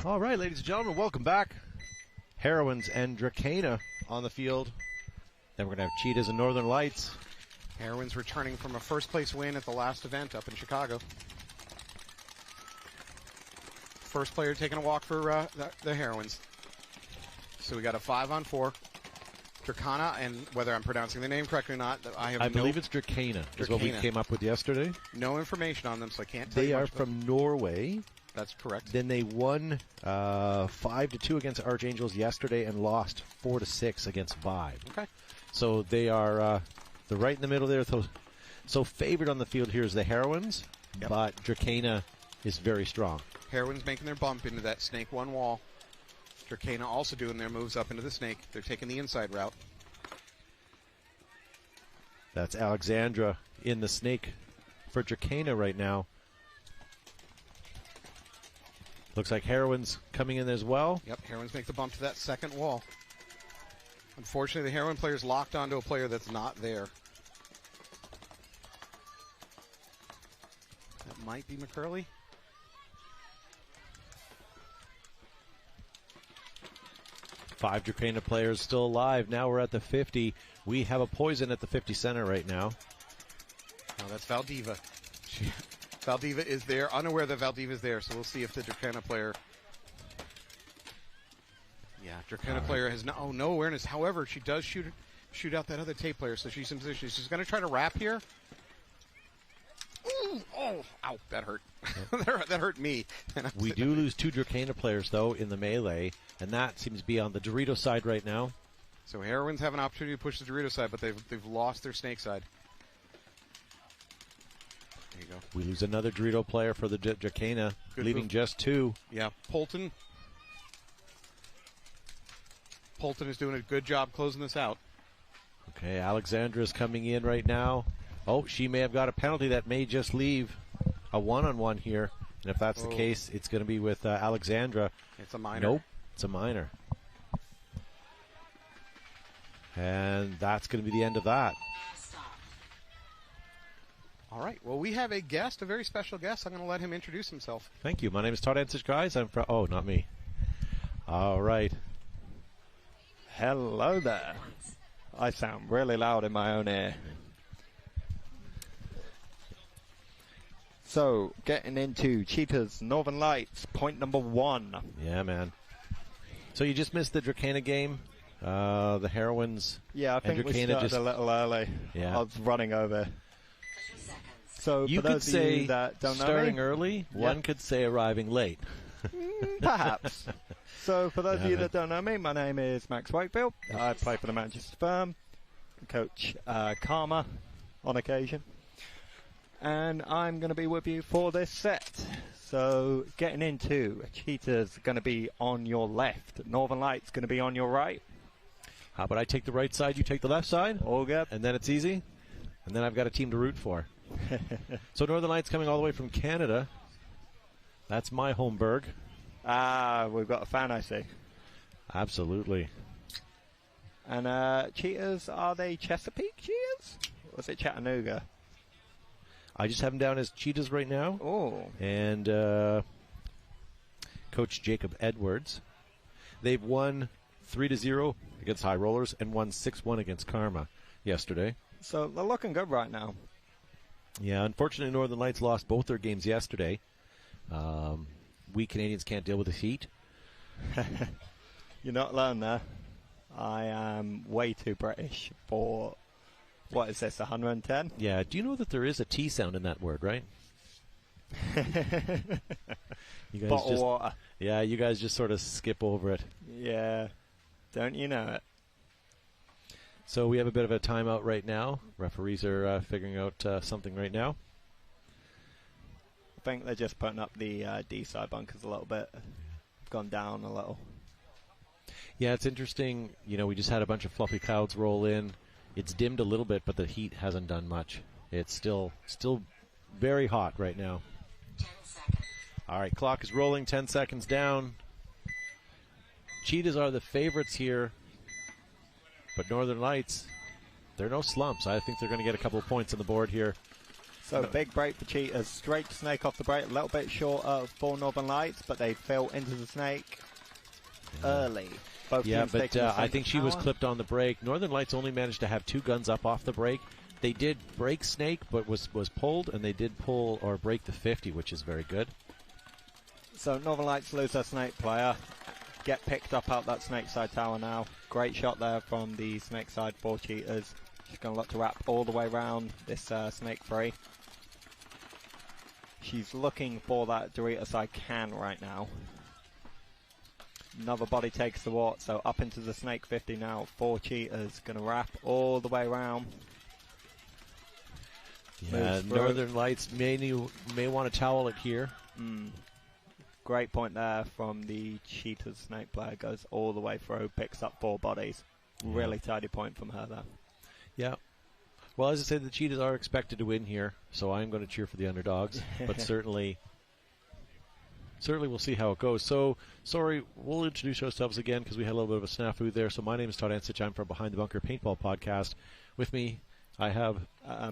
All right, ladies and gentlemen, welcome back. Heroines and Drakaina on the field. Then we're going to have Cheetahs and Northern Lights. Heroines returning from a first-place win at the last event up in Chicago. First player taking a walk for the Heroines. So we got a 5-on-4. Drakaina, and whether I'm pronouncing the name correctly or not, I believe it's Drakaina, is what we came up with yesterday. No information on them, so I can't tell you They are much from Norway. That's correct. Then they won 5-2 against Archangels yesterday and lost 4-6 against Vibe. Okay. So they are they're right in the middle there. So favored on the field here is the Heroines, but Drakaina is very strong. Heroines making their bump into that Snake 1 wall. Drakaina also doing their moves up into the Snake. They're taking the inside route. That's Alexandra in the Snake for Drakaina right now. Looks like Heroines coming in as well. Yep, Heroines make the bump to that second wall. Unfortunately, the Heroine player's locked onto a player that's not there. That might be McCurley. Five Drakaina players still alive. Now we're at the 50. We have a poison at the 50 center right now. Oh, that's Valdiva. Valdiva is there, unaware that Valdiva is there, so we'll see if the Drakaina player... Yeah, Drakaina player has no awareness. However, she does shoot out that other tape player, so she's in position. She's going to try to wrap here. Ooh, oh, ow, that hurt. That hurt me. We do lose two Drakaina players, though, in the melee, and that seems to be on the Dorito side right now. So Heroines have an opportunity to push the Dorito side, but they've lost their Snake side. There you go. We lose another Dorito player for the Drakaina, leaving move. just two. Yeah, Polton is doing a good job closing this out. Okay, Alexandra's coming in right now. Oh, she may have got a penalty that may just leave a one-on-one here. And if that's the case, it's going to be with Alexandra. It's a minor. Nope, it's a minor. And that's going to be the end of that. All right. Well, we have a guest, a very special guest. I'm going to let him introduce himself. Thank you. My name is Todd Ansich, guys. I'm from... Oh, not me. All right. Hello there. I sound really loud in my own ear. So, getting into Cheetahs, Northern Lights, point number 1. Yeah, man. So you just missed the Drakaina game. The Heroines. Yeah, I think we started a little early. Yeah. I was running over. So you for could those say of you that don't know starting me, early. One could say arriving late. Perhaps. So for those of you that don't know me, my name is Max Wakefield. I play for the Manchester firm. Coach Karma on occasion. And I'm going to be with you for this set. So getting into Cheetahs going to be on your left. Northern Lights going to be on your right. How about I take the right side, you take the left side? All good. And then it's easy. And then I've got a team to root for. So Northern Lights coming all the way from Canada. That's my homeburg. Ah, we've got a fan, I see. Absolutely. And Cheetahs, are they Chesapeake Cheetahs? Or is it Chattanooga? I just have them down as Cheetahs right now. Oh. And Coach Jacob Edwards. They've won 3-0 against High Rollers and won 6-1 against Karma yesterday. So they're looking good right now. Yeah, unfortunately Northern Lights lost both their games yesterday. We Canadians can't deal with the heat. You're not alone there. I am way too British for, what is this, 110? Yeah, do you know that there is a T sound in that word, right? You guys Bottle water. Yeah, you guys just sort of skip over it. Yeah, don't you know it? So we have a bit of a timeout right now. Referees are figuring out something right now. I think they're just putting up the D side bunkers a little bit. Gone down a little. Yeah, it's interesting. You know, we just had a bunch of fluffy clouds roll in. It's dimmed a little bit, but the heat hasn't done much. It's still very hot right now. 10 seconds. All right, clock is rolling. 10 seconds down. Cheetahs are the favorites here, but Northern Lights, they're no slumps. I think they're going to get a couple of points on the board here. So big break for Cheetahs. Straight to snake off the break. A little bit short for Northern Lights, but they fell into the snake early. Both Yeah, teams but taking the I think she was power. clipped on the break. Northern Lights only managed to have 2 guns up off the break. They did break snake, but was pulled, and they did pull or break the 50, which is very good. So Northern Lights lose their snake player. Get picked up out that snake side tower now. Great shot there from the snake side for Cheetahs. She's going to look to wrap all the way around this snake free. She's looking for that Doritos I can right now. Another body takes the wart, so up into the snake 50 now for Cheetahs. Going to wrap all the way around. Yeah, Moves through. Northern Lights may want to towel it here. Great point there from the Cheetahs snake player. Goes all the way through, picks up 4 bodies. Really tidy point from her there. Yeah. Well, as I said, the Cheetahs are expected to win here, so I'm going to cheer for the underdogs. But certainly we'll see how it goes. So, sorry, we'll introduce ourselves again because we had a little bit of a snafu there. So my name is Todd Ansich. I'm from Behind the Bunker Paintball Podcast. With me, I have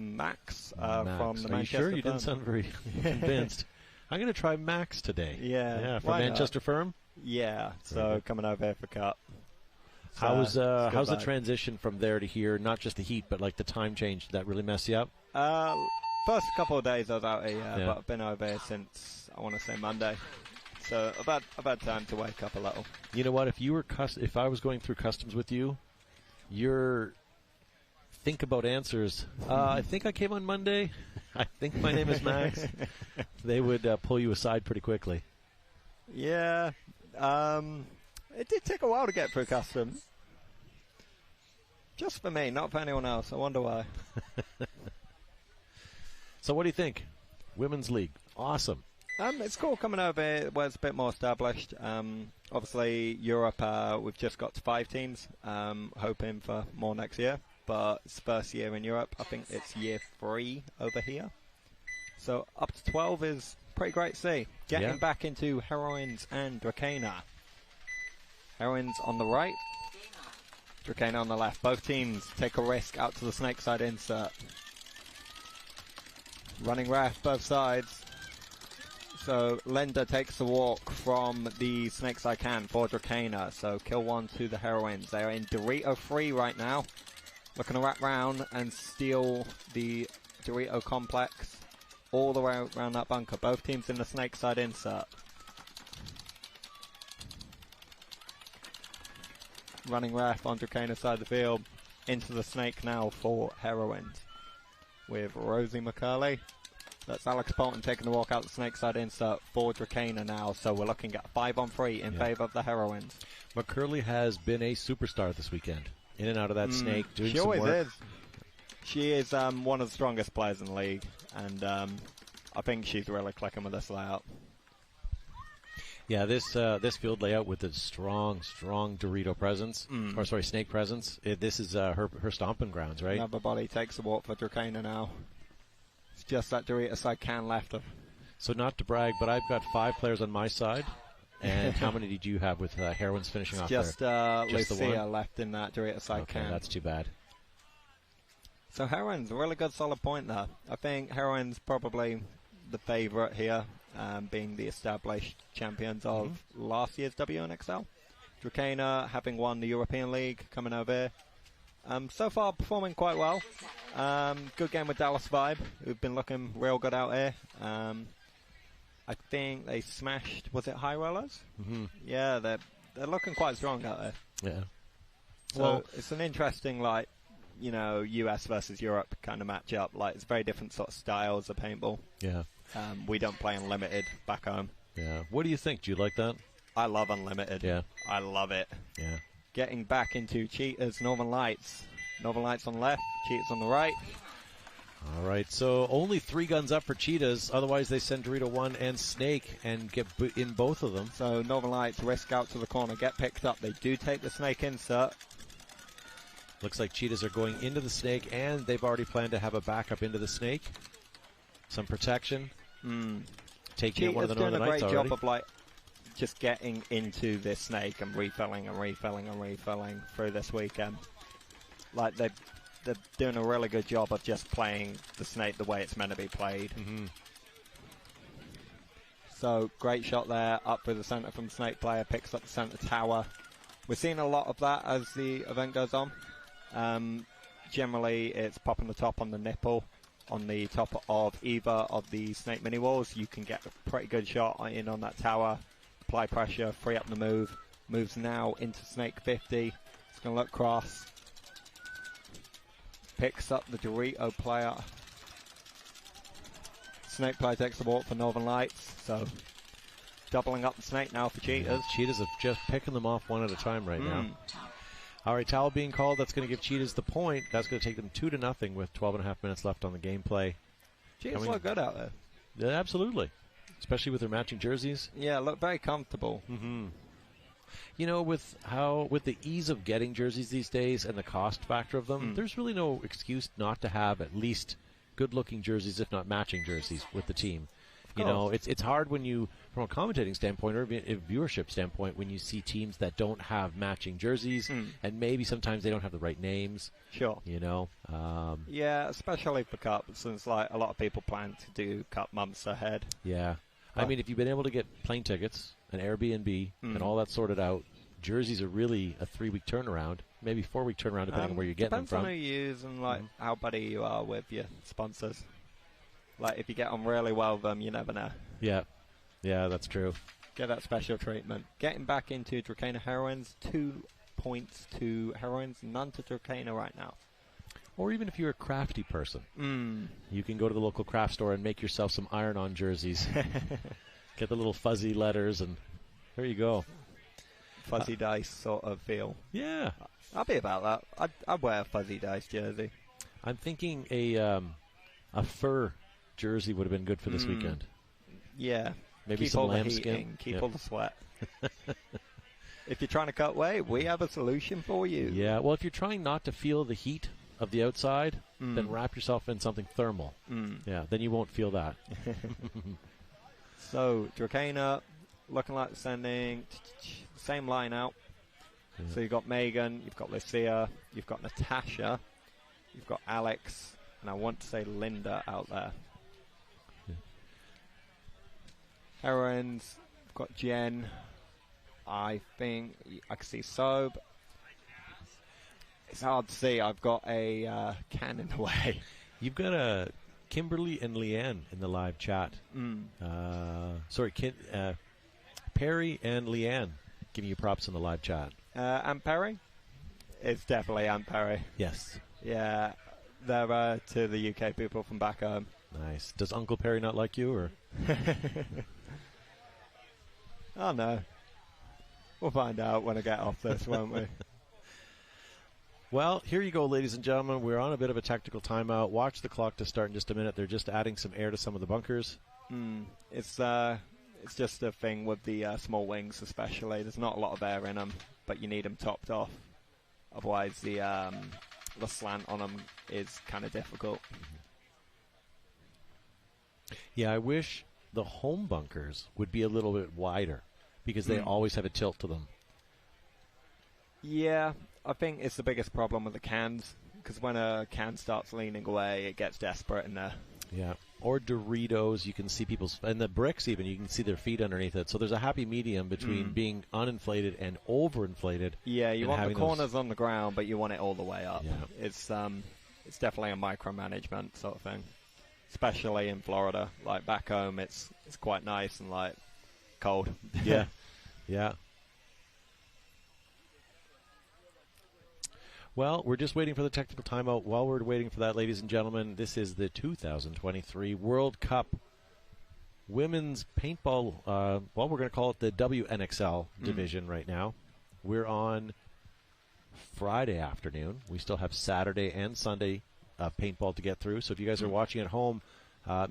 Max, Max. from the Are you Manchester sure? You firm. didn't sound very convinced. I'm going to try Max today. Yeah, from why not? Manchester Firm. Yeah, Very so good. coming over here for Cup. How's the vibe. transition from there to here? Not just the heat, but like the time change. Did that really mess you up? First couple of days I was out here, Yeah. but I've been over here since, I want to say, Monday. So I've had time to wake up a little. You know what? If you were if I was going through customs with you, your think about answers. I think I came on Monday. I think my name is Max. They would pull you aside pretty quickly. Yeah, it did take a while to get through customs. Just for me, not for anyone else. I wonder why. So what do you think? Women's League. Awesome. It's cool coming over here where it's a bit more established. Obviously, Europe, we've just got to 5 teams, hoping for more next year. But it's first year in Europe. I think it's year 3 over here. So up to 12 is pretty great to see. Getting back into Heroines and Drakaina. Heroines on the right, Drakaina on the left. Both teams take a risk out to the snake side insert. Running ref both sides. So Lenda takes the walk from the snake side can for Drakaina. So kill 1 to the Heroines. They are in Dorito 3 right now. Looking to wrap round and steal the Dorito complex all the way around that bunker. Both teams in the snake side insert. Running ref on Drakaina's side of the field. Into the snake now for Heroines. With Rosie McCurley. That's Alex Bolton taking the walk out the snake side insert for Drakaina now. So we're looking at 5-on-3 in favour of the Heroines. McCurley has been a superstar this weekend. In and out of that snake, doing She some always work. is. She is one of the strongest players in the league. And I think she's really clicking with this layout. Yeah, this field layout with the strong Dorito presence, or sorry, snake presence. This is her stomping grounds, right? Another body takes the walk for Drakaina now. It's just that Dorito side can left her. So not to brag, but I've got 5 players on my side. And how many did you have with Heroines finishing off Just there? Just the Lucia one? left in that Dorito side Okay, can. that's too bad. So Heroines, a really good solid point there. I think Heroines probably the favourite here, being the established champions of last year's WNXL. Drakaina having won the European League, coming over here. So far performing quite well. Good game with Dallas Vibe, who've been looking real good out here. I think they smashed, was it High Rollers? Yeah, they're looking quite strong out there. Yeah. So Well, it's an interesting, like, US versus Europe kind of matchup. Like, it's very different sort of styles of paintball. yeah, We don't play Unlimited back home. yeah. What do you think? Do you like that? I love Unlimited. Yeah, I love it. yeah. Getting back into Cheetahs, Northern Lights. Northern Lights on the left, Cheetahs on the right. All right, so only 3 guns up for Cheetahs. Otherwise, they send Dorito 1 and Snake and get in both of them. So Northern Lights risk out to the corner, get picked up. They do take the snake insert. Looks like Cheetahs are going into the Snake, and they've already planned to have a backup into the Snake. Some protection. Taking out one of the Cheetahs doing Northern a Lights great already. job of, like, just getting into this snake and refilling and refilling and refilling through this weekend. Like, they're doing a really good job of just playing the snake the way it's meant to be played. Mm-hmm. So, great shot there, up through the center from the snake player, picks up the center tower. We're seeing a lot of that as the event goes on. Generally, it's popping the top on the nipple, on the top of either of the snake mini walls. You can get a pretty good shot in on that tower, apply pressure, free up the move. Moves now into snake 50. It's going to look cross. Picks up the Dorito player. Snake player takes the walk for Northern Lights, so doubling up the snake now for Cheetahs. Yeah, Cheetahs have just picking them off one at a time right now. All right, towel being called. That's going to give Cheetahs the point. That's going to take them 2-0 with 12.5 minutes left on the gameplay. Cheetahs look good out there. Yeah, absolutely, especially with their matching jerseys. Yeah, look very comfortable. Mm-hmm. You know, with the ease of getting jerseys these days and the cost factor of them, there's really no excuse not to have at least good-looking jerseys, if not matching jerseys, with the team. You know, it's hard when you, from a commentating standpoint or a viewership standpoint, when you see teams that don't have matching jerseys, and maybe sometimes they don't have the right names. Sure. You know. Yeah, especially for Cup, since like a lot of people plan to do Cup months ahead. Yeah. I mean, if you've been able to get plane tickets, an Airbnb, and all that sorted out, jerseys are really a 3-week turnaround, maybe 4-week turnaround, depending on where you're getting them from. Depends on who you use and like how buddy you are with your sponsors. Like if you get on really well with them, you never know. Yeah, that's true. Get that special treatment. Getting back into Drakaina Heroines, 2 points to Heroines, none to Drakaina right now. Or even if you're a crafty person, you can go to the local craft store and make yourself some iron-on jerseys. Get the little fuzzy letters, and there you go. Fuzzy dice sort of feel. Yeah. I'll be about that. I'd wear a fuzzy dice jersey. I'm thinking a fur jersey would have been good for this weekend. Yeah. Maybe keep some all the lambskin. heating, keep all the sweat. If you're trying to cut weight, we have a solution for you. Yeah, well, if you're trying not to feel the heat of the outside, then wrap yourself in something thermal. Yeah, then you won't feel that. So, Drakaina looking like sending same line out. Yeah. So you've got Megan, you've got Lucia, you've got Natasha, you've got Alex, and I want to say Linda out there. Yeah. Heroines, you've got Jen. I think I can see Sobe. It's hard to see. I've got a can in the way. You've got Kimberly and Leanne in the live chat. Perry and Leanne giving you props in the live chat. Aunt Perry? It's definitely Aunt Perry. Yes. Yeah, they're to the UK people from back home. Nice. Does Uncle Perry not like you, or? Oh, no. We'll find out when I get off this, won't we? Well, here you go, ladies and gentlemen. We're on a bit of a technical timeout. Watch the clock to start in just a minute. They're just adding some air to some of the bunkers. It's just a thing with the small wings, especially. There's not a lot of air in them, but you need them topped off. Otherwise, the slant on them is kind of difficult. Yeah, I wish the home bunkers would be a little bit wider, because they always have a tilt to them. Yeah, I think it's the biggest problem with the cans, because when a can starts leaning away, it gets desperate in there. Yeah, or Doritos, you can see people's, and the bricks even, you can see their feet underneath it. So there's a happy medium between being uninflated and overinflated. Yeah, you want the corners on the ground, but you want it all the way up. Yeah. It's definitely a micromanagement sort of thing, especially in Florida. Like back home, it's quite nice and like cold. Yeah, yeah. Well, we're just waiting for the technical timeout. While we're waiting for that, ladies and gentlemen, this is the 2023 World Cup Women's Paintball. We're going to call it the WNXL division right now. We're on Friday afternoon. We still have Saturday and Sunday paintball to get through. So if you guys are watching at home,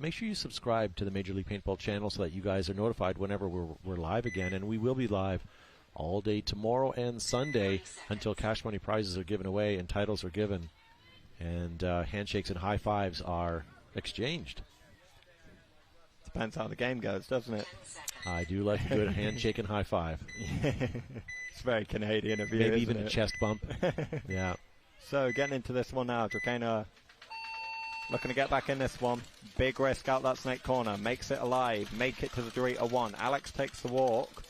make sure you subscribe to the Major League Paintball channel so that you guys are notified whenever we're live again. And we will be live all day tomorrow and Sunday until cash money prizes are given away and titles are given, and handshakes and high fives are exchanged. Depends how the game goes, doesn't it? I do like a good handshake and high five. It's very Canadian of you. Maybe even a chest bump. Yeah. So getting into this one now, Drakaina looking to get back in this one. Big risk out that snake corner. Makes it alive. Make it to the Dorito 1. Alex takes the walk.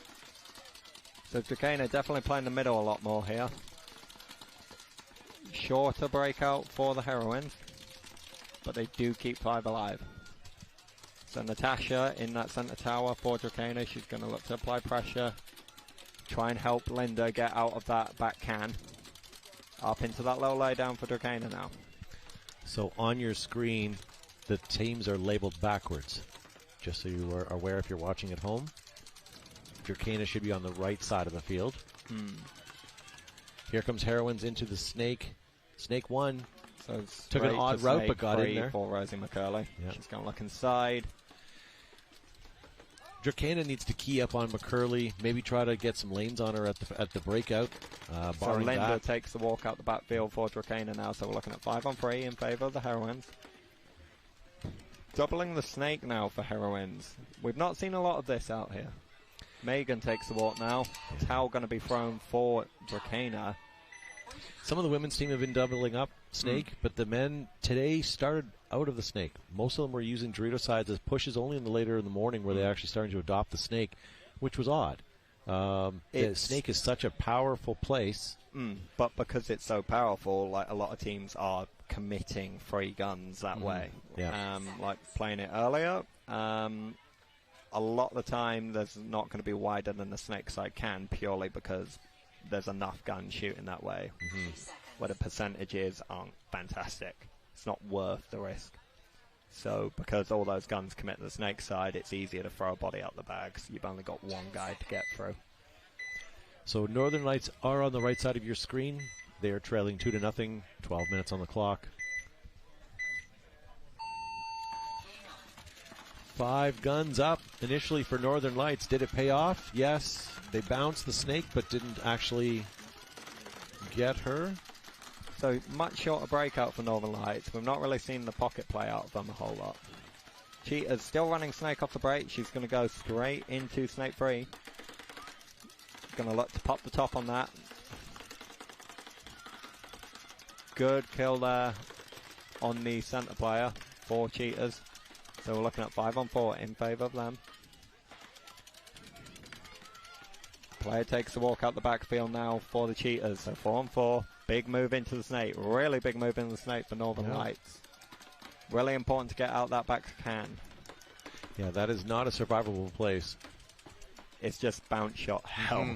So Drakaina definitely playing the middle a lot more here. Shorter breakout for the Heroines, but they do keep 5 alive. So Natasha in that center tower for Drakaina. She's going to look to apply pressure. Try and help Linda get out of that back can. Up into that low laydown for Drakaina now. So on your screen, the teams are labeled backwards. Just so you are aware if you're watching at home. Drakaina should be on the right side of the field. Here comes Heroines into the snake. Snake 1. So took an odd route but got in there. For Rosie McCurley. Yep. She's going to look inside. Drakaina needs to key up on McCurley. Maybe try to get some lanes on her at the breakout. So Linda takes the walk out the backfield for Drakaina now. So we're looking at 5-on-3 in favor of the Heroines. Doubling the snake now for Heroines. We've not seen a lot of this out here. Megan takes the walk now. Towel going to be thrown for Drakaina. Some of the women's team have been doubling up snake, but the men today started out of the snake. Most of them were using Dorito sides as pushes only in the later in the morning where they actually starting to adopt the snake, which was odd. The snake is such a powerful place. But because it's so powerful, like a lot of teams are committing free guns that way. Yeah. Like playing it earlier, a lot of the time there's not going to be wider than the snake side can purely because there's enough guns shooting that way. Where the percentages aren't fantastic. It's not worth the risk. So because all those guns commit to the snake side, it's easier to throw a body out the bag, so you've only got one guy to get through. So Northern Lights are on the right side of your screen. They are trailing 2-0, 12 minutes on the clock. 5 guns up initially for Northern Lights. Did it pay off? Yes. They bounced the snake but didn't actually get her. So much shorter breakout for Northern Lights. We've not really seen the pocket play out of them a whole lot. Cheetahs still running snake off the break. She's going to go straight into snake 3. Going to look to pop the top on that. Good kill there on the center player for Cheetahs. So we're looking at 5-on-4 in favor of them. Player takes the walk out the backfield now for the Cheetahs. So 4-on-4. Big move into the snake. Really big move into the snake for Northern Lights. Really important to get out that back can. Yeah, that is not a survivable place. It's just bounce shot hell.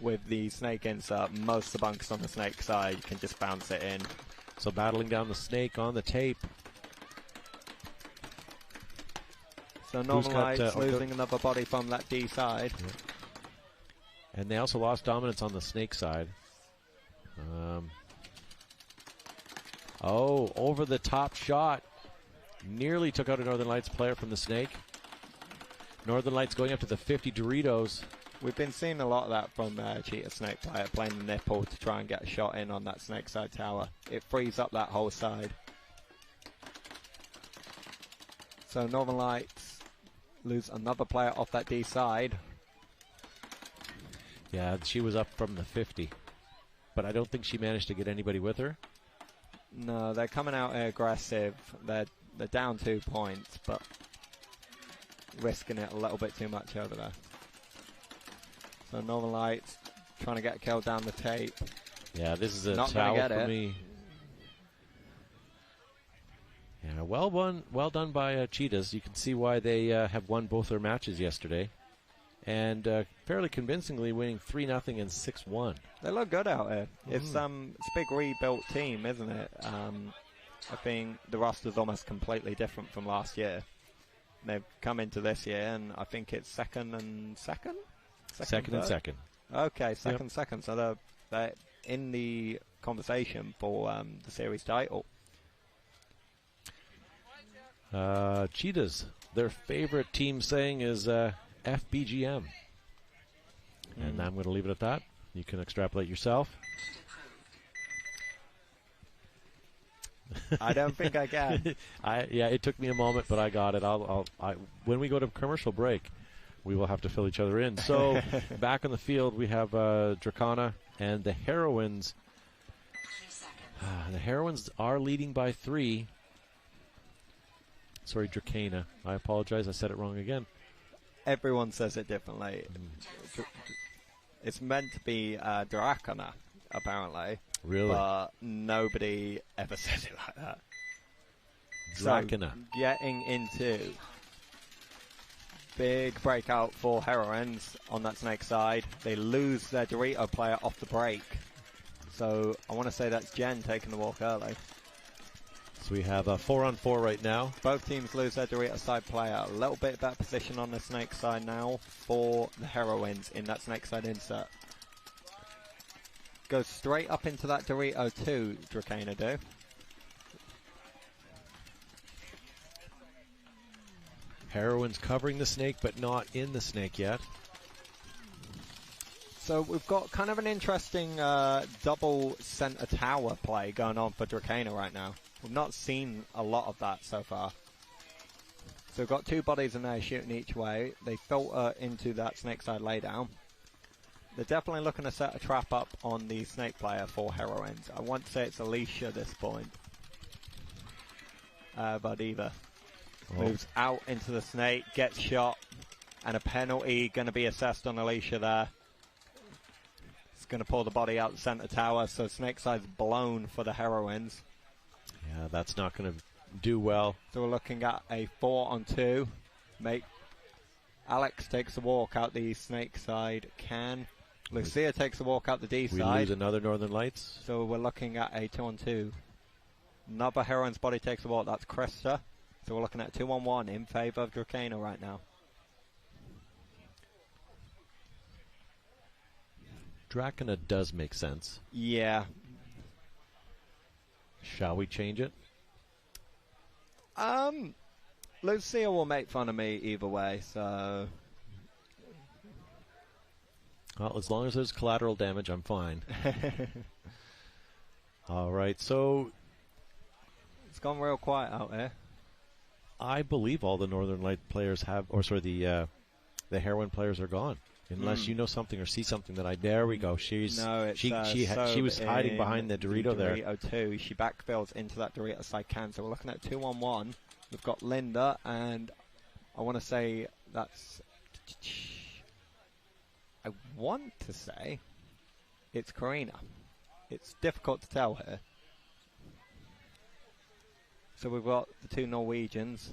With the snake insert, most of the bunkers on the snake side, you can just bounce it in. So battling down the snake on the tape. So Northern Lights losing another body from that D side. Yeah. And they also lost dominance on the snake side. Over the top shot. Nearly took out a Northern Lights player from the snake. Northern Lights going up to the 50 Doritos. We've been seeing a lot of that from Cheetah snake player, playing the nipple to try and get a shot in on that snake side tower. It frees up that whole side. So Northern Lights lose another player off that D side. Yeah, she was up from the 50. But I don't think she managed to get anybody with her. No, they're coming out aggressive. They're down 2 points, but risking it a little bit too much over there. So Northern Lights trying to get a kill down the tape. Yeah, this is a Not towel gonna get for it. me. Yeah, well done by Cheetahs. You can see why they have won both their matches yesterday. And fairly convincingly winning 3-0 and 6-1. They look good out here. It's a big rebuilt team, isn't it? I think the roster's almost completely different from last year. They've come into this year, and I think it's second and second. Second and second. Okay, second. So they're in the conversation for the series title. Cheetahs, their favorite team saying is FBGM. And I'm going to leave it at that. You can extrapolate yourself. I don't think I can. Yeah, it took me a moment, but I got it. When we go to commercial break, we will have to fill each other in. So back on the field, we have Drakaina and the Heroines The Heroines are leading by 3. Sorry, Drakaina. I apologize. I said it wrong again. Everyone says it differently. It's meant to be Drakaina, apparently. Really? But nobody ever says it like that. Drakaina. So, getting into big breakout for Heroines on that snake side. They lose their Dorito player off the break. So I want to say that's Jen taking the walk early. So we have a 4-on-4 right now. Both teams lose their Dorito side player. A little bit better position on the snake side now for the Heroines in that snake side insert. Goes straight up into that Dorito too, Drakaina do. Heroines covering the snake, but not in the snake yet. So we've got kind of an interesting double center tower play going on for Drakaina right now. We've not seen a lot of that so far. So we've got 2 bodies in there shooting each way. They filter into that snake side laydown. They're definitely looking to set a trap up on the snake player for Heroines. I want to say it's Alicia at this point. But either moves out into the snake, gets shot, and a penalty going to be assessed on Alicia there. It's going to pull the body out the center tower, so snake side's blown for the Heroines. Yeah, that's not going to do well. So we're looking at a 4-on-2. Alex takes a walk out the snake side. Lucia takes a walk out the D We side. lose another Northern Lights. So we're looking at a 2-on-2. Another Heroine's body takes a walk. That's Krista. So we're looking at 2-on-1 in favor of Drakaina right now. Drakaina does make sense. Yeah. Shall we change it? Lucia will make fun of me either way, so... Well, as long as there's collateral damage, I'm fine. All right, so... It's gone real quiet out here. I believe all the Northern Light players have... Or, sorry, the Heroine players are gone. Unless you know something or see something that I... There we go. She was hiding behind the Dorito there. Dorito too. She backfills into that Dorito side can. So we're looking at 2-on-1. We've got Linda, and I want to say that's... I want to say it's Karina. It's difficult to tell here. So we've got the 2 Norwegians.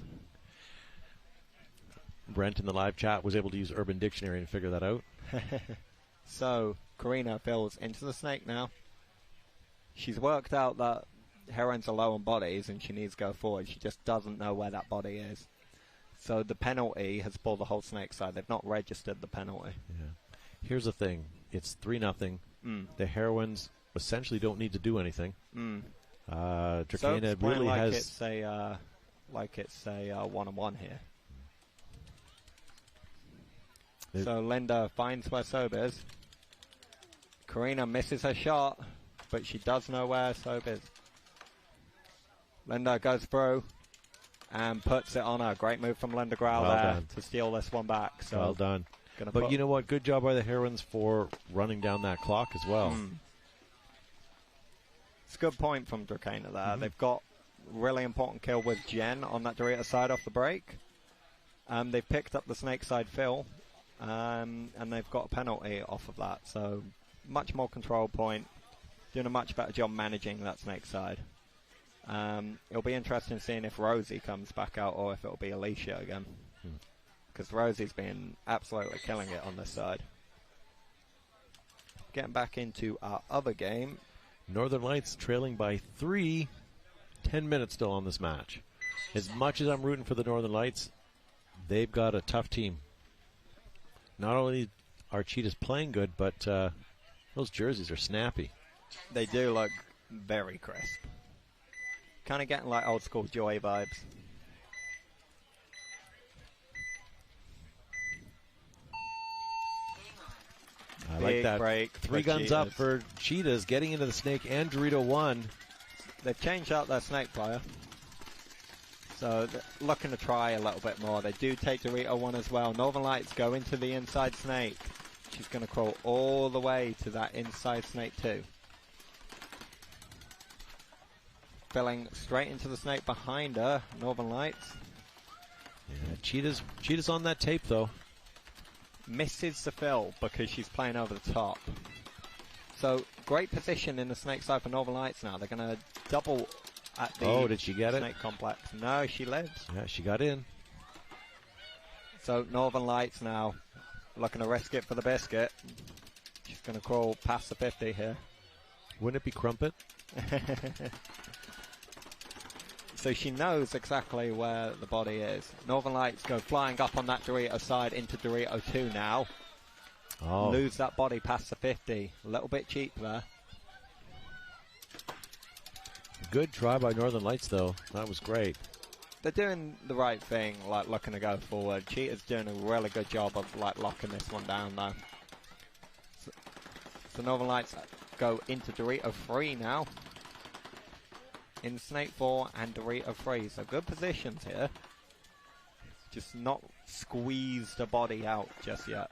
Brent in the live chat was able to use Urban Dictionary and figure that out. So Karina fills into the snake now. She's worked out that Heroines are low on bodies and she needs to go forward. She just doesn't know where that body is. So the penalty has pulled the whole snake side. They've not registered the penalty. Yeah. Here's the thing. It's 3-0. The Heroines essentially don't need to do anything. Drakaina so really like has... It's a 1-on-1 here. So Linda finds where Soap is. Karina misses her shot, but she does know where Soap is. Linda goes through and puts it on her. Great move from Linda Grau there to steal this one back. So well done. But you know what? Good job by the Heroines for running down that clock as well. It's a good point from Drakaina there. They've got really important kill with Jen on that Dorito side off the break. They've picked up the snake side fill. And they've got a penalty off of that, so much more control point, doing a much better job managing that snake side. It'll be interesting seeing if Rosie comes back out or if it'll be Alicia again, because Rosie's been absolutely killing it on this side. Getting back into our other game. Northern Lights trailing by 3, 10 minutes still on this match. As much as I'm rooting for the Northern Lights, they've got a tough team. Not only are Cheetahs playing good, but those jerseys are snappy. They do look very crisp. Kind of getting like old school Joy vibes. I like that. Break 3 guns up for Cheetahs, getting into the snake and Dorito 1. They've changed out their snake player. So looking to try a little bit more. They do take Dorito 1 as well. Northern Lights go into the inside snake. She's going to crawl all the way to that inside snake too. filling straight into the snake behind her. Northern Lights. Yeah, Cheetah's on that tape, though. Misses the fill because she's playing over the top. So, great position in the snake side for Northern Lights now. They're going to double at the Oh, did she get snake complex. No, she lives. Yeah, she got in. So, Northern Lights now looking to risk it for the biscuit. She's going to crawl past the 50 here. Wouldn't it be Crumpet? So she knows exactly where the body is. Northern Lights go flying up on that Dorito side into Dorito 2 now. Oh. Lose that body past the 50. A little bit cheap there. Good try by Northern Lights, though. That was great. They're doing the right thing, like looking to go forward. Cheetah's doing a really good job of like locking this one down, though. So Northern Lights go into Dorito 3 now. In Snake 4 and Dorito 3. So good positions here. Just not squeeze the body out just yet.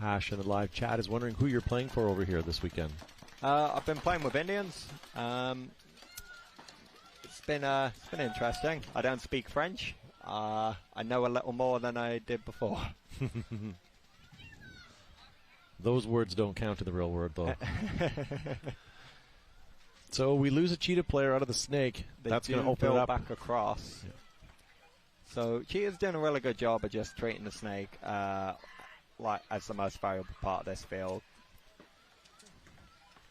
Ash in the live chat is wondering who you're playing for over here this weekend. I've been playing with Indians. It's been interesting. I don't speak French. I know a little more than I did before. Those words don't count in the real world, though. So we lose a Cheetah player out of the snake. That's going to open it up back across. Yeah. So Cheetah's doing a really good job of just treating the snake like as the most valuable part of this field.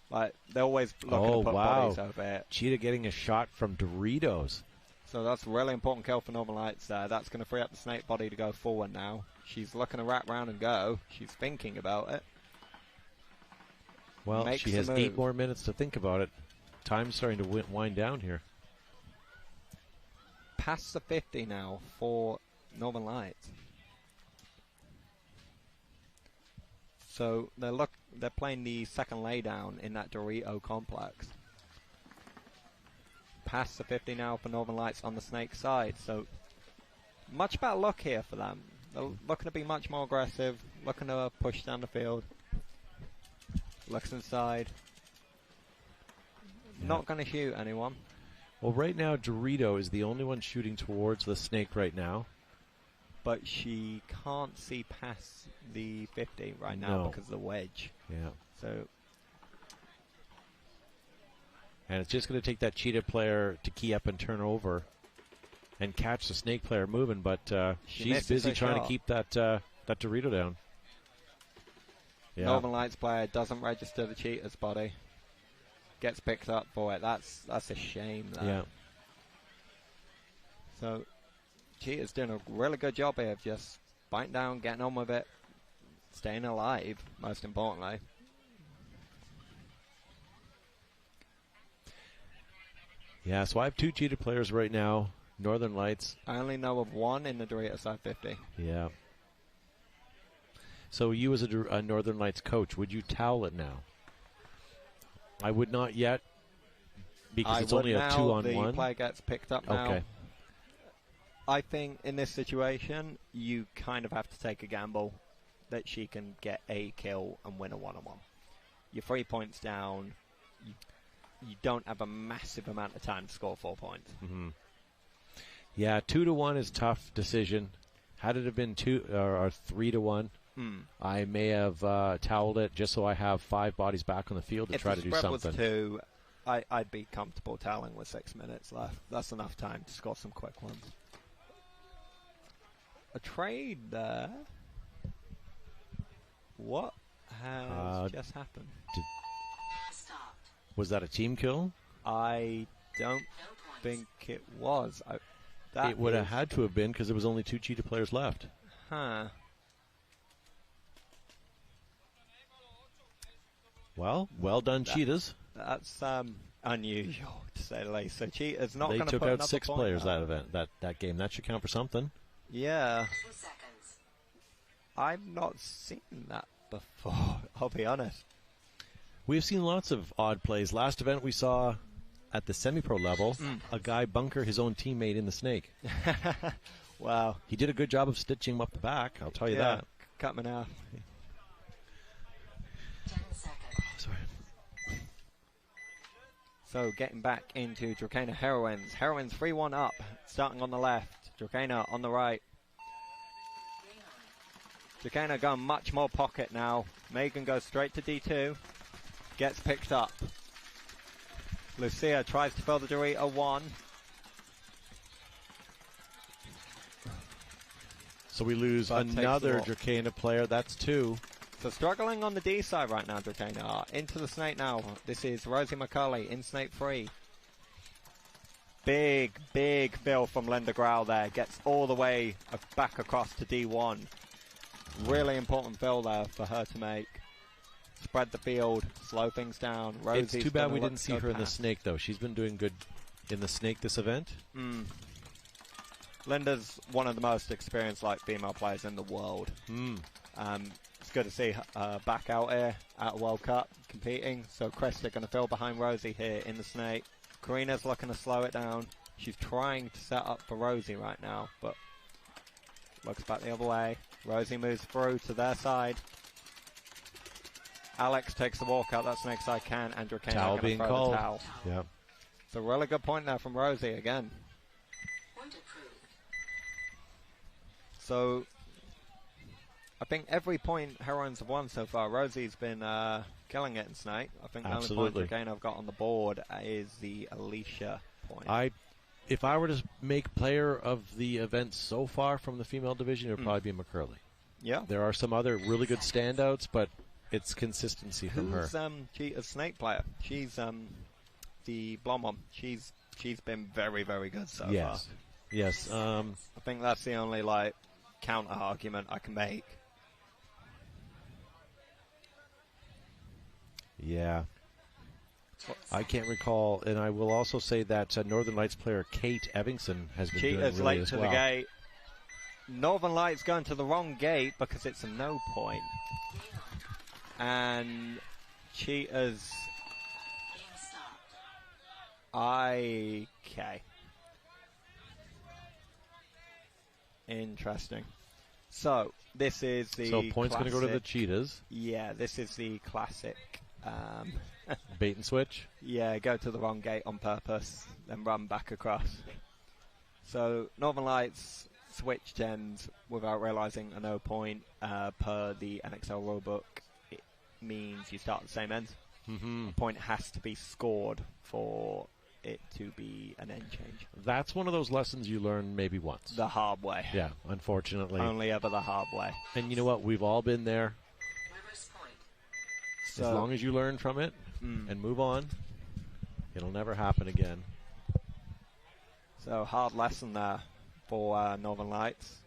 Like they're always looking to put bodies over it. Cheetah getting a shot from Doritos. So that's a really important kill for Northern Lights there. That's going to free up the snake body to go forward now. She's looking to wrap round and go. She's thinking about it. Well, she has 8 more minutes to think about it. Time's starting to wind down here. Past the 50 now for Northern Lights. So they're playing the second laydown in that Dorito complex. Past the 50 now for Northern Lights on the snake side. So much better luck here for them. They're looking to be much more aggressive, looking to push down the field. Looks inside. Yeah. Not going to shoot anyone. Well, right now, Dorito is the only one shooting towards the snake right now. But she can't see past the 50 right now because of the wedge. Yeah. So. And it's just going to take that Cheetah player to key up and turn over and catch the snake player moving. But she's busy trying to keep that Dorito down. Yeah. Northern Lights player doesn't register the Cheetah's body. Gets picked up for it. That's a shame. Though. Yeah. So Cheetah's doing a really good job here of just biting down, getting on with it, staying alive, most importantly. Yeah, so I have 2 Cheetah players right now. Northern Lights. I only know of 1 in the Dorito side 50. Yeah. So you as a Northern Lights coach, would you towel it now? I would not yet because it's only a 2-on-1. The player gets picked up now. Okay. I think in this situation, you kind of have to take a gamble that she can get a kill and win a 1-on-1. You're 3 points down. You don't have a massive amount of time to score 4 points. Mm-hmm. Yeah, 2-1 is a tough decision. Had it have been 2 or 3-1, I may have toweled it just so I have 5 bodies back on the field to try to do something. If the spread was 2, I'd be comfortable toweling with 6 minutes left. That's enough time to score some quick ones. A trade there. What has just happened? Was that a team kill? I don't think it was. It would have had to have been because there was only 2 Cheetah players left. Huh. Well done, Cheetahs. That's unusual to say the least. So Cheetahs not going to They put took out 6 players out. that game. That should count for something. Yeah. I've not seen that before, I'll be honest. We've seen lots of odd plays. Last event we saw at the semi-pro level, a guy bunker his own teammate in the snake. Wow. He did a good job of stitching him up the back, I'll tell you that. Cut him in half. 10 seconds. So getting back into Drakaina Heroines. Heroines 3-1 up, starting on the left. Drakaina on the right. Drakaina going much more pocket now. Megan goes straight to D2. Gets picked up. Lucia tries to fill the Dorito 1. So we lose another Drakaina player. That's 2. So struggling on the D side right now, Drakaina. Into the Snake now. This is Rosie McCulley in Snake 3. Big, big fill from Linda Grau there. Gets all the way back across to D1. Really important fill there for her to make. Spread the field, slow things down. Rosie's it's too bad we didn't see her in the Snake, though. She's been doing good in the Snake this event. Linda's one of the most experienced female players in the world. It's good to see her back out here at a World Cup competing. So Krista going to fill behind Rosie here in the Snake. Karina's looking to slow it down. She's trying to set up for Rosie right now, but looks back the other way. Rosie moves through to their side. Alex takes the walk out that Snake side can, and Drakaina Towel going to being throw called. the towel. Yeah. It's a really good point there from Rosie again. So I think every point Heroines have won so far, Rosie's been killing it in Snake. I think the only point Drakaina have got on the board is the Alicia point. If I were to make player of the event so far from the female division, it would probably be McCurley. Yeah. There are some other really good standouts, but it's consistency from her. Who's Cheetahs Snake player? She's the blonde one. She's been very, very good so far. Yes. I think that's the only counter argument I can make. Yeah. I can't recall, and I will also say that Northern Lights player Kate Evingston has been Cheetahs doing really late as to well. the gate. Northern Lights going to the wrong gate because it's a no point. And Cheetahs... Okay. Interesting. So, this is the So points going to go to the Cheetahs. Yeah, this is the classic... bait and switch? Yeah, go to the wrong gate on purpose, then run back across. So, Northern Lights switch gens without realising a no point per the NXL rulebook. It means you start at the same end. A point has to be scored for it to be an end change. That's one of those lessons you learn maybe once. The hard way. Yeah, unfortunately. Only ever the hard way. And you know what? We've all been there. So, as long as you learn from it and move on, it'll never happen again. So hard lesson there for Northern Lights.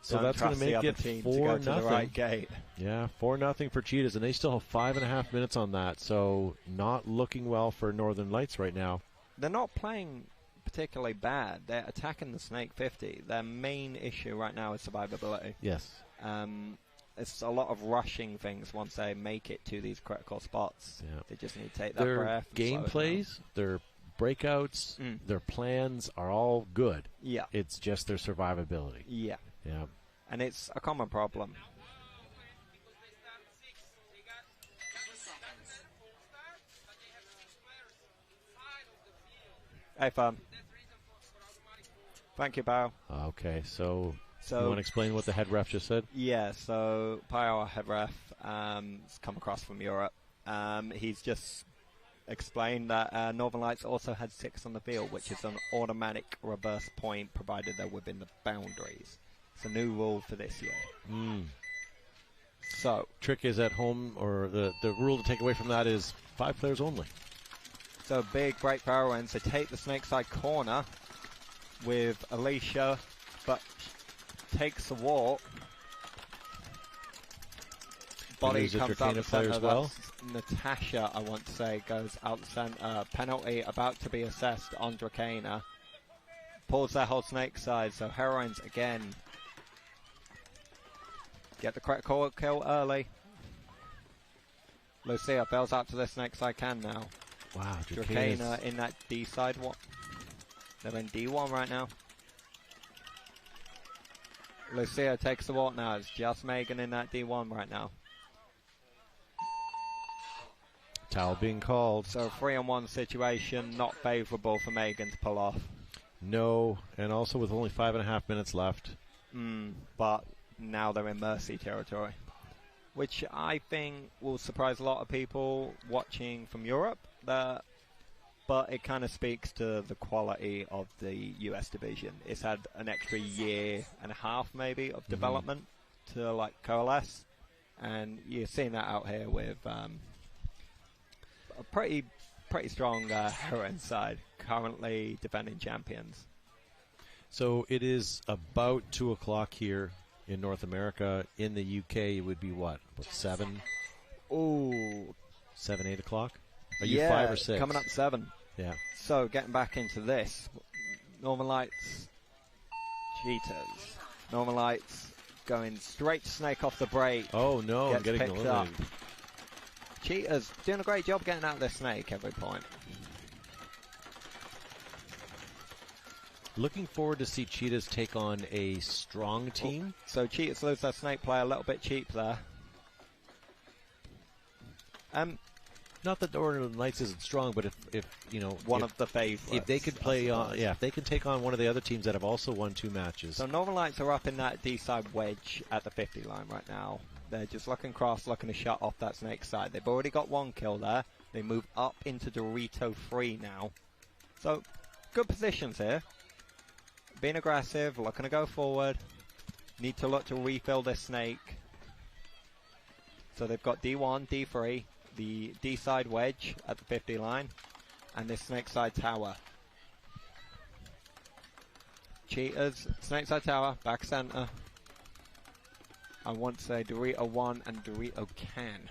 So that's going to make it 4-0. To the right gate. Yeah, 4-0 for Cheetahs, and they still have 5.5 minutes on that. So not looking well for Northern Lights right now. They're not playing particularly bad. They're attacking the Snake 50. Their main issue right now is survivability. Yes. It's a lot of rushing things once they make it to these critical spots. Yeah. They just need to take that their breath. Game plays, their breakouts, their plans are all good. Yeah. It's just their survivability. Yeah. Yeah. And it's a common problem. Hey, fam. Thank you, Bao. Okay, so you want to explain what the head ref just said? Yeah, so Pao, head ref, has come across from Europe. He's just explained that Northern Lights also had 6 on the field, which is an automatic reverse point provided they're within the boundaries. It's a new rule for this year. So trick is at home, or the rule to take away from that is 5 players only. So big break for Heroines. They take the snake side corner with Alicia, but takes the walk. Body comes out the center. As well. Natasha, I want to say, goes out the center. Penalty about to be assessed on Drakaina. Pulls their whole snake side. So Heroines again get the critical kill early. Lucia fails out to the snake side can now. Wow, Drakaina in that D side. What? They're in D1 right now. Lucia takes the walk now. It's just Megan in that D1 right now. Towel being called. So 3-on-1 situation, not favourable for Megan to pull off. No, and also with only 5.5 minutes left. But now they're in mercy territory, which I think will surprise a lot of people watching from Europe. But it kind of speaks to the quality of the US division. It's had an extra year and a half maybe of development to like coalesce, and you're seeing that out here with a pretty strong Heroines side, currently defending champions. So it is about 2 o'clock here in North America. In the UK, it would be what? About 7? Ooh. 7, 8 o'clock? Are you 5 or 6? Coming up 7. Yeah. So getting back into this, Northern Lights, Cheetahs. Northern Lights going straight to Snake off the break. Oh no, I'm getting picked up. eliminated. Cheetahs doing a great job getting out of their Snake every point. Looking forward to see Cheetahs take on a strong team. So Cheetahs lose their Snake play a little bit cheap there. Not that Northern Lights isn't strong, but if you know one of the favorites, if they could play on, if they could take on one of the other teams that have also won 2 matches. So Northern Lights are up in that D-side wedge at the 50 line right now. They're just looking cross, looking to shut off that Snake side. They've already got 1 kill there. They move up into Dorito 3 now. So good positions here. Being aggressive, looking to go forward. Need to look to refill this Snake. So they've got D1, D3. The D-side wedge at the 50 line, and this Snake side tower. Cheetahs, Snake side tower, back center. I want to say Dorito 1 and Dorito can.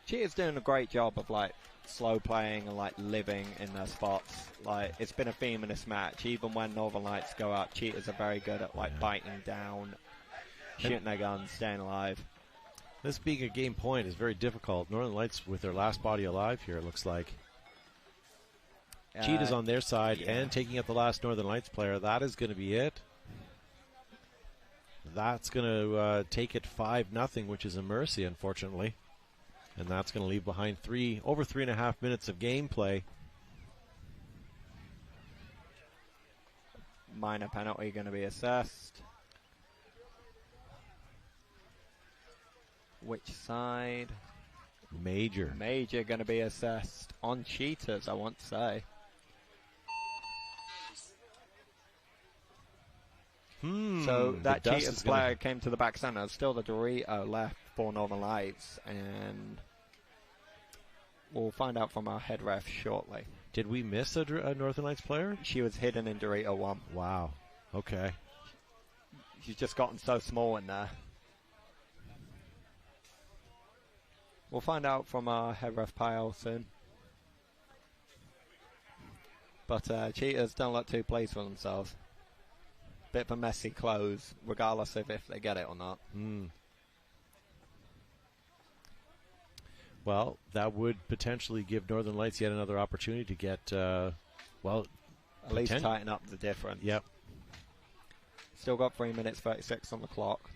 Cheetahs doing a great job of like slow playing and like living in their spots. Like it's been a theme in this match. Even when Northern Lights go up, Cheetahs are very good at like biting down, shooting their guns, staying alive. This being a game point is very difficult. Northern Lights with their last body alive here, it looks like. Cheetahs on their side and taking out the last Northern Lights player. That is going to be it. That's going to take it 5-0, which is a mercy, unfortunately. And that's going to leave behind over 3.5 minutes of gameplay. Minor penalty going to be assessed. Which side? Major. Major going to be assessed on Cheetahs, I want to say. So that Cheetahs player came to the back center. Still the Dorito left for Northern Lights, and we'll find out from our head ref shortly. Did we miss a Northern Lights player? She was hidden in Dorito 1. Wow. Okay. She's just gotten so small in there. We'll find out from our head ref pile soon. But Cheetahs don't look too pleased with themselves. Bit of a messy close, regardless of if they get it or not. Well, that would potentially give Northern Lights yet another opportunity to get, at least tighten up the difference. Yep. Still got 3 minutes 36 on the clock.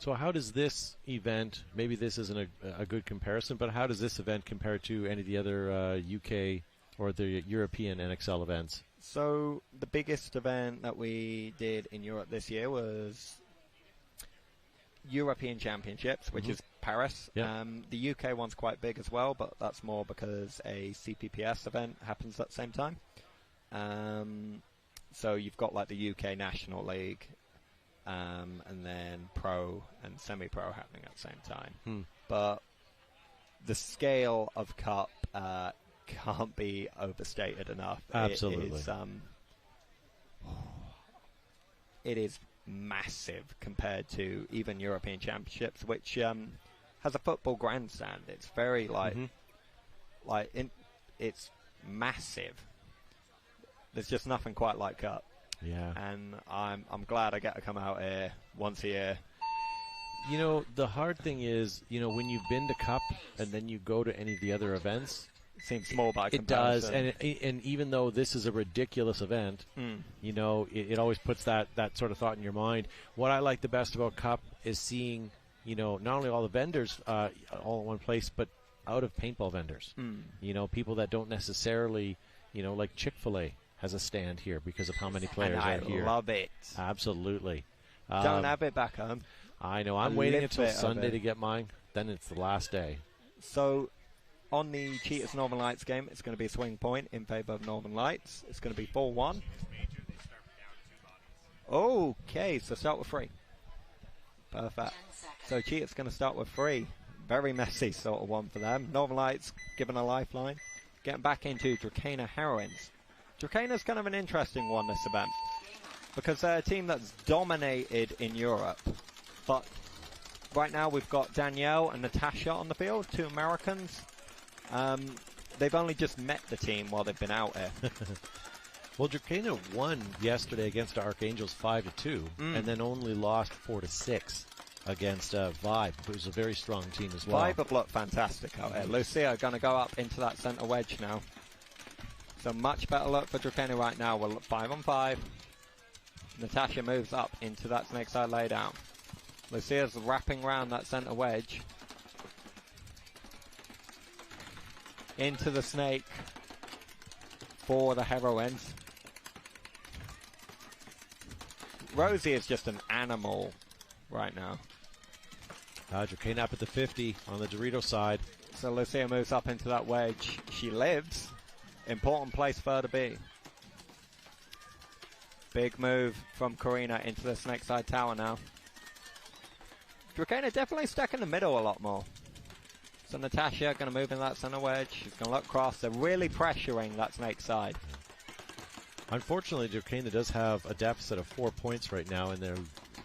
So how does this event, maybe this isn't a good comparison, but how does this event compare to any of the other UK or the European NXL events? So the biggest event that we did in Europe this year was European Championships, which is Paris. Yeah. The UK one's quite big as well, but that's more because a CPPS event happens at the same time. So you've got like the UK National League, and then pro and semi-pro happening at the same time. But the scale of Cup can't be overstated enough. Absolutely. It is massive compared to even European Championships, which has a football grandstand. It's very it's massive. There's just nothing quite like Cup. Yeah. And I'm glad I get to come out here once a year. You know, the hard thing is, when you've been to Cup and then you go to any of the other events, seems small by It comparison. does, and even though this is a ridiculous event, you know, it always puts that sort of thought in your mind. What I like the best about Cup is seeing, you know, not only all the vendors all in one place, but out of paintball vendors. You know, people that don't necessarily, you know, like Chick-fil-A has a stand here because of how many players are here. I love it. Absolutely. Don't have it back home. I know. I'm waiting until Sunday to get mine. Then it's the last day. So, on the Cheetahs Northern Lights game, it's going to be a swing point in favour of Northern Lights. It's going to be 4-1. Okay, so start with 3. Perfect. So Cheetahs going to start with 3. Very messy sort of one for them. Northern Lights given a lifeline. Getting back into Drakaina Heroines. Drakaina's kind of an interesting one this event, because they're a team that's dominated in Europe. But right now we've got Danielle and Natasha on the field, 2 Americans. They've only just met the team while they've been out here. Well, Drakaina won yesterday against Archangels 5-2, and then only lost 4-6 against Vibe, who's a very strong team as well. Vibe have looked fantastic out here. Lucia going to go up into that centre wedge now. So much better look for Drakaina right now. We're 5-on-5. Natasha moves up into that snake side laydown. Lucia's wrapping around that centre wedge. Into the snake for the Heroines. Rosie is just an animal right now. Drakaina up at the 50 on the Dorito side. So Lucia moves up into that wedge. She lives. Important place for her to be. Big move from Karina into the snake side tower now. Drakaina definitely stuck in the middle a lot more. So Natasha going to move in that center wedge. She's going to look across. They're really pressuring that snake side. Unfortunately, Drakaina does have a deficit of 4 points right now, and they're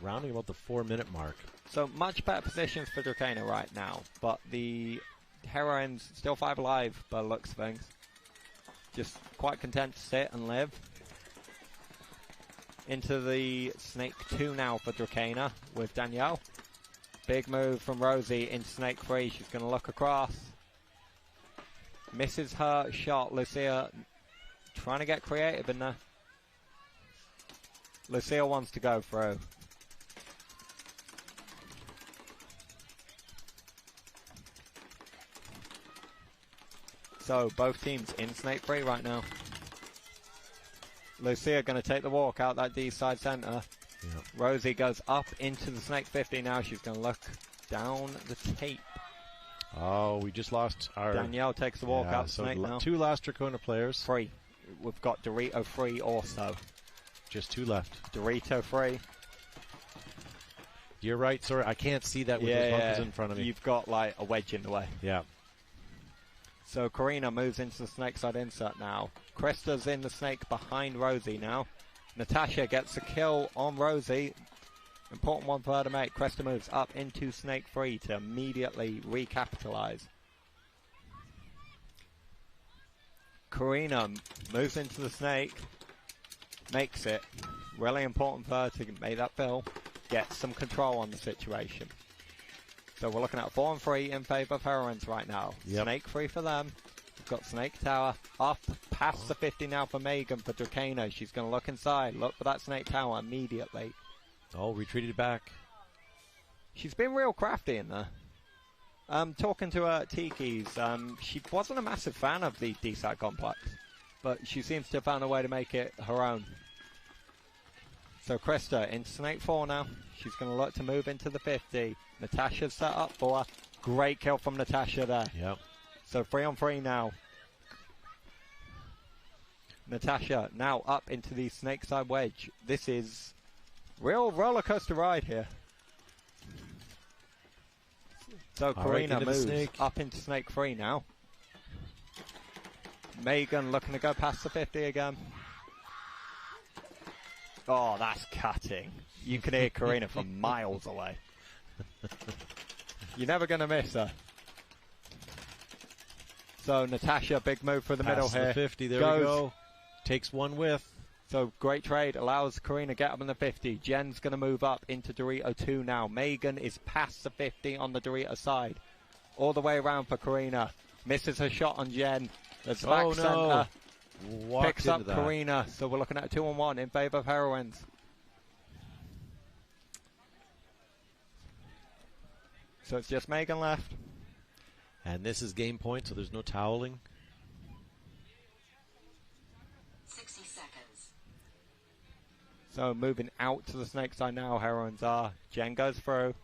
rounding about the 4-minute mark. So much better positions for Drakaina right now, but the Heroines still 5 alive by the looks of things. Just quite content to sit and live. Into the Snake 2 now for Drakaina with Danielle. Big move from Rosie into Snake 3. She's going to look across. Misses her shot. Lucia trying to get creative in there. Lucia wants to go through. So both teams in Snake 3 right now. Lucia going to take the walk out that D side center. Yep. Rosie goes up into the Snake 50 now. She's going to look down the tape. Oh, we just lost our... Danielle takes the walk out the so Snake now. 2 last Drakaina players. 3. We've got Dorito 3 also. Just 2 left. Dorito 3. You're right, sorry. I can't see that with those bunkers in front of me. You've got like a wedge in the way. Yeah. So Karina moves into the snake side insert now. Krista's in the snake behind Rosie now. Natasha gets a kill on Rosie. Important one for her to make. Krista moves up into snake 3 to immediately recapitalize. Karina moves into the snake. Makes it. Really important for her to make that fill. Get some control on the situation. So we're looking at 4-3 in favour of Heroines right now. Yep. Snake 3 for them. We've got Snake Tower up past the 50 now for Megan for Drakaina. She's going to look inside. Look for that Snake Tower immediately. Oh, retreated back. She's been real crafty in there. Talking to her Tiki's, she wasn't a massive fan of the D-side complex, but she seems to have found a way to make it her own. So Krista into Snake 4 now. She's going to look to move into the 50. Natasha's set up for her. Great kill from Natasha there. Yep. So 3-on-3 now. Natasha now up into the snake side wedge. This is real roller coaster ride here. So Karina moves up into snake 3 now. Megan looking to go past the 50 again. Oh, that's cutting. You can hear Karina from miles away. You're never going to miss her. So Natasha, big move for the middle here. The 50, there we go. Takes one with. So great trade, allows Karina get up in the 50. Jen's going to move up into Dorito 2 now. Megan is past the 50 on the Dorito side. All the way around for Karina. Misses her shot on Jen. There's the back Oh, center. no. Picks up Karina. So we're looking at a 2-on-1 in favor of Heroines. So it's just Megan left. And this is game point, so there's no toweling. 60 seconds. So moving out to the snake side now, Heroines are. Jen goes through.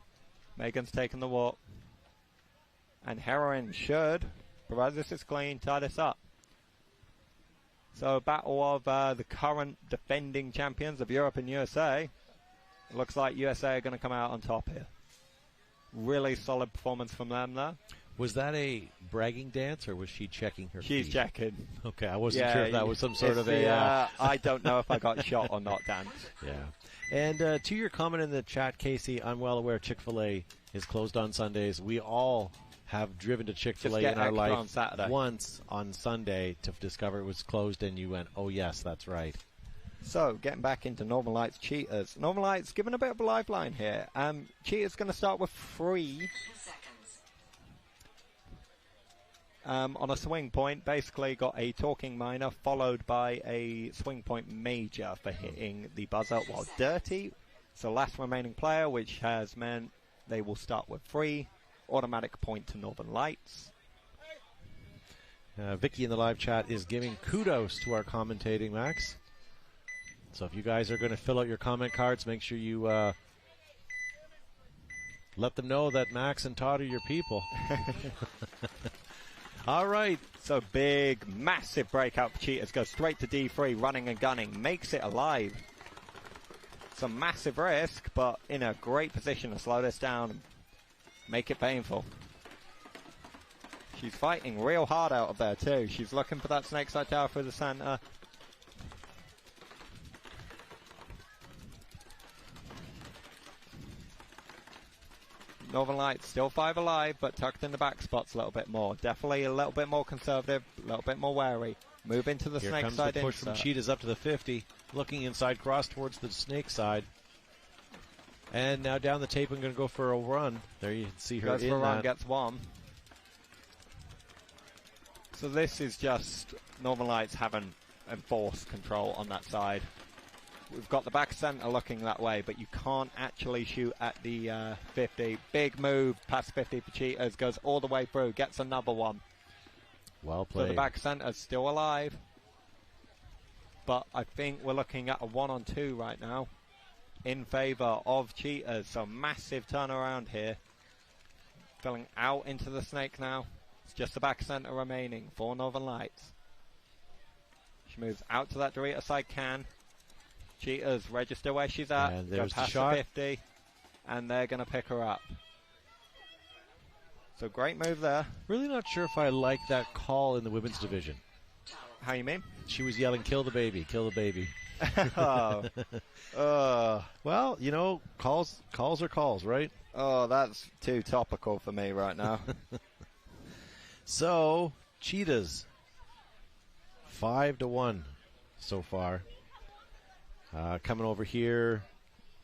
Megan's taking the walk. And Heroines should, provided this is clean, tie this up. So battle of the current defending champions of Europe and USA. It looks like USA are going to come out on top here. Really solid performance from them there. Was that a bragging dance, or was she checking her She's feet? checking. Okay, I wasn't sure if that was some sort of I don't know if I got shot or not dance. Yeah. And to your comment in the chat, Casey, I'm well aware Chick-fil-A is closed on Sundays. We all have driven to Chick-fil-A in our life on Saturday. once on Sunday to discover it was closed, and you went, oh, yes, that's right. So, getting back into Northern Lights Cheetahs. Northern Lights given a bit of a lifeline here. Cheetahs going to start with 3. 2 seconds. On a swing point, basically got a talking minor followed by a swing point major for hitting the buzzer while dirty. So last remaining player, which has meant they will start with 3. Automatic point to Northern Lights. Vicky in the live chat is giving kudos to our commentating, Max. So if you guys are going to fill out your comment cards, make sure you let them know that Max and Todd are your people. All right. So big, massive breakout for Cheetahs. Goes straight to D3, running and gunning. Makes it alive. Some massive risk, but in a great position to slow this down and make it painful. She's fighting real hard out of there too. She's looking for that snake side tower through the center. Northern Lights still 5 alive, but tucked in the back spots a little bit more. Definitely a little bit more conservative, a little bit more wary. Move into the Here snake comes side the push insert. from Cheetahs up to the 50. Looking inside, cross towards the snake side. And now down the tape, I'm going to go for a run. There you can see her Goes in for a run, that. gets 1. So this is just Northern Lights having enforced control on that side. We've got the back center looking that way, but you can't actually shoot at the 50. Big move past 50 for Cheetahs, goes all the way through, gets another one. Well So played. the back center's still alive. But I think we're looking at a 1-on-2 right now in favor of Cheetahs. So massive turnaround here. Filling out into the snake now. It's just the back center remaining for Northern Lights. She moves out to that Dorita side can. Cheetahs register where she's at. And Go there's the past shot. 50. And they're going to pick her up. So great move there. Really not sure if I like that call in the women's division. How you mean? She was yelling, kill the baby, kill the baby. Oh. Well, you know, calls are calls, right? Oh, that's too topical for me right now. So, Cheetahs, 5-1 so far. Coming over here,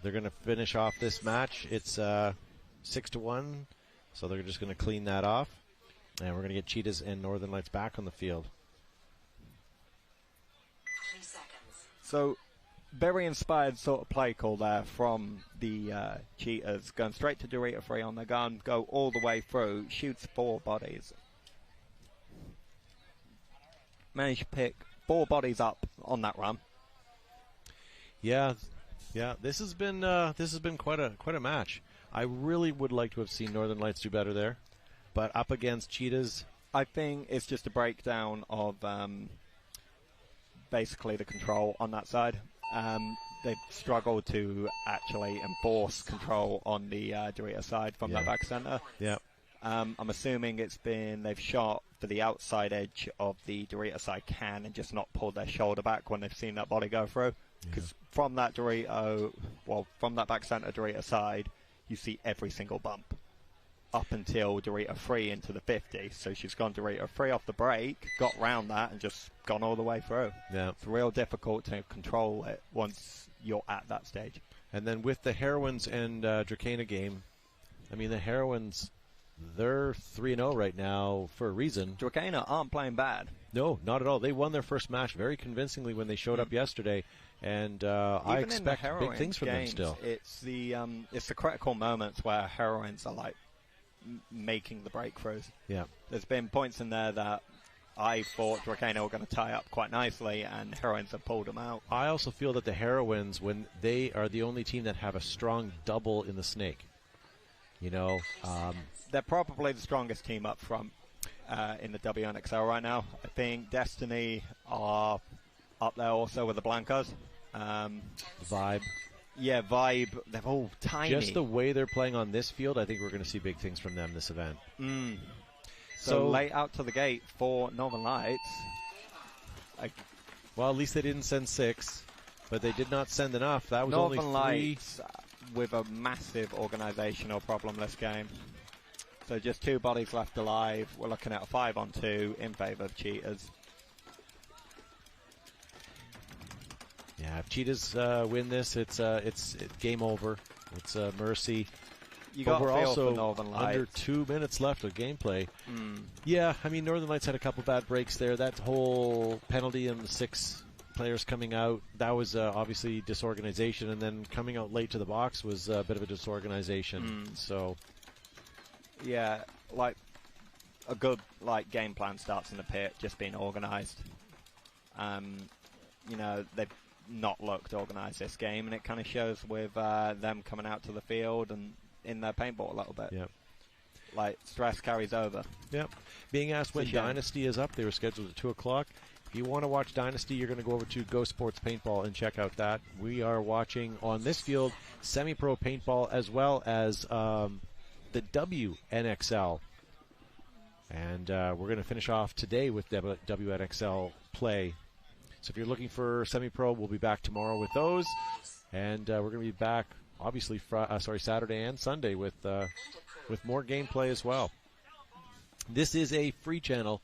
they're going to finish off this match. It's 6-1, so they're just going to clean that off. And we're going to get Cheetahs and Northern Lights back on the field. 3 seconds. So, very inspired sort of play call there from the Cheetahs. Going straight to Dorita 3 on the gun, go all the way through, shoots 4 bodies. Managed to pick 4 bodies up on that run. Yeah. This has been quite a match. I really would like to have seen Northern Lights do better there, but up against Cheetahs, I think it's just a breakdown of basically the control on that side. They've struggled to actually enforce control on the Dorita side from that back center. Yeah. I'm assuming they've shot for the outside edge of the Dorita side can and just not pulled their shoulder back when they've seen that body go through. Because from that from that back center Dorita side, you see every single bump up until Dorita 3 into the 50. So she's gone Dorita 3 off the break, got round that, and just gone all the way through. Yeah. It's real difficult to control it once you're at that stage. And then with the Heroines and Drakaina game, I mean, the Heroines they're 3-0 right now for a reason. Drakaina aren't playing bad. No, not at all. They won their first match very convincingly when they showed up yesterday, and I Even in the expect big Heroines things from them games, still. It's the critical moments where Heroines are like making the breakthroughs. Yeah. There's been points in there that I thought Drakaina were going to tie up quite nicely, and Heroines have pulled them out. I also feel that the Heroines, when they are the only team that have a strong double in the snake, They're probably the strongest team up front in the WNXL right now. I think Destiny are up there also with the Blancos. Vibe. Yeah, Vibe. They're all tiny. Just the way they're playing on this field, I think we're going to see big things from them this event. So late out to the gate for Northern Lights. Well, at least they didn't send 6, but they did not send enough. That was Northern only 3. Lights with a massive organisational problem this game. So just 2 bodies left alive. We're looking at a 5-on-2 in favour of Cheetahs. Yeah, if Cheetahs win this, it's game over. It's mercy. You But got we're a feel also for Northern Lights. under 2 minutes left of gameplay. Yeah, I mean, Northern Lights had a couple bad breaks there. That whole penalty and the 6 players coming out, that was obviously disorganization, and then coming out late to the box was a bit of a disorganization. So, yeah, like a good game plan starts in the pit, just being organised. They've not looked organised this game, and it kind of shows with them coming out to the field and in their paintball a little bit. yeah. Like, stress carries over. Yep. Being asked when a shame. Dynasty is up, they were scheduled at 2 o'clock. If you want to watch Dynasty, you're going to go over to Go Sports Paintball and check out that. We are watching on this field semi-pro paintball as well as the WNXL. And we're going to finish off today with WNXL play. So if you're looking for semi-pro, we'll be back tomorrow with those. And we're going to be back, obviously, Saturday and Sunday with more gameplay as well. This is a free channel.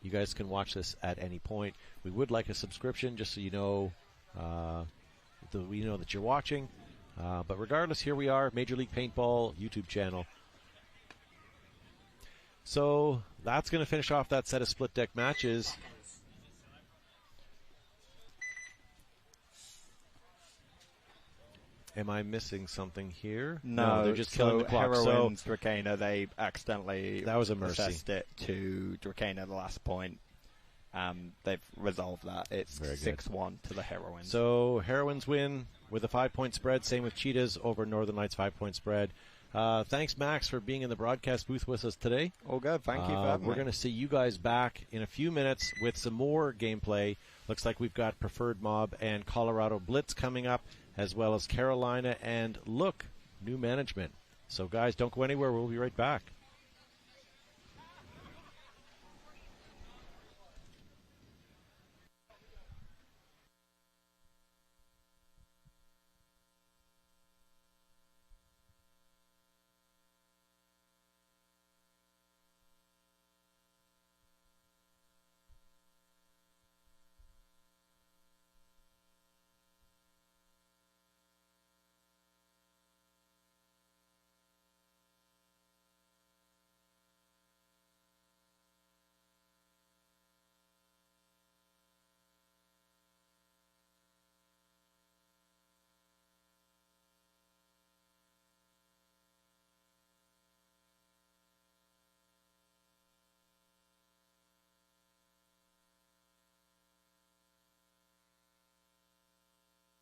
You guys can watch this at any point. We would like a subscription just so you know we know that you're watching. But regardless, here we are, Major League Paintball YouTube channel. So that's going to finish off that set of split deck matches. Am I missing something here? No, they're just killing the clock. Heroines, Drakaina, they accidentally that was a mercy. assessed it to Drakaina at the last point. They've resolved that. It's 6-1 to the Heroines. So Heroines win with a 5-point spread. Same with Cheetahs over Northern Lights 5-point spread. Thanks, Max, for being in the broadcast booth with us today. All good. Thank you for having me. We're going to see you guys back in a few minutes with some more gameplay. Looks like we've got Preferred Mob and Colorado Blitz coming up, as well as Carolina and new management. So, guys, don't go anywhere. We'll be right back.